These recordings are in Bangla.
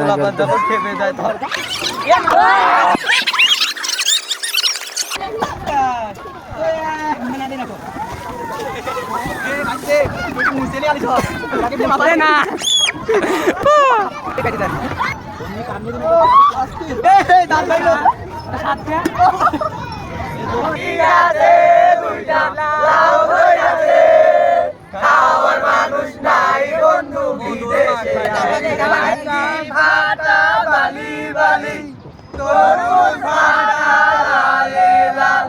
পোলাপান যখন খেপে যায় তখন খাওয়ার মানুষ নাই বন্ধু বিদেশে ভাটা বালি বালি তরুণ ভাটা লালে লাল।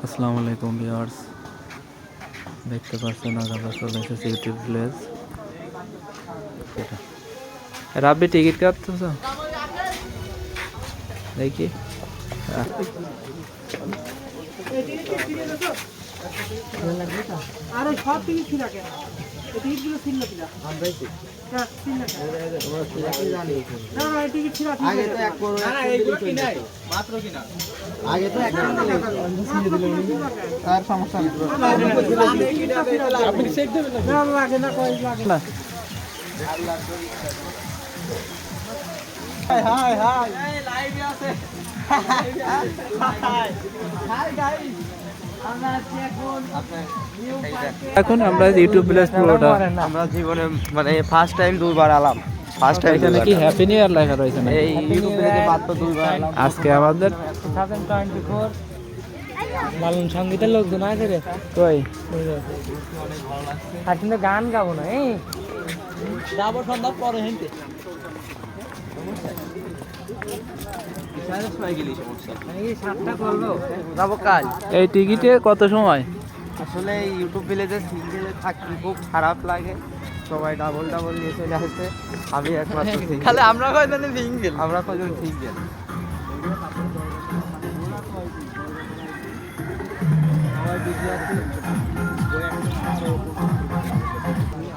আসসালামু আলাইকুম ভিউয়ার্স, দেখতে পাচ্ছেন আমরা চলে এসেছি ইউটিউব ভিলেজ। রাব্বি টিকিট কাটতেছ দেখি। আরে সব টিকিট ছিল কেন? এই টিকিটগুলো ছিল না কিনা? আমরা ছিল না না টিকিট ছিল আগে তো এক করো না এইগুলো কি নাই মাত্র কিনা আগে তো এক আর সমস্যা নেই আপনি চেক দেবেন না লাগে না কই লাগে না। হাই হাই হাই এই লাইভে আছে হাই হাই গাইস এখন আমরা ইউটিউব ভিলেজ পুরোটা আমরা জীবনে মানে ফার্স্ট টাইম দুইবার আলাম। ফার্স্ট টাইম এখানে কি হ্যাপি নিউ ইয়ার লেখা রয়েছে না? এই ইউটিউব ভিলেজে মাত্র দুইবার আলাম। আজকে আমাদের 2024 লালন সঙ্গীতের লোকজন আছে রে কই আর কিন্তু গান গাবো না এই যাবো সন্ধ্যা পরে হেনতে এই টিকিটে কত সময়? আসলে ইউটিউব ভিলেজে সিঙ্গেলে থাকতে খুব খারাপ লাগে। সবাই ডাবল ডাবল নিয়ে চলে আসছে, আমি একমাত্র সিঙ্গেল। আমরা কয়জন সিঙ্গেল? আমরা কয়জন সিঙ্গেল?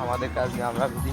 আমাদের কাজ নিয়ে আমরা বুঝি।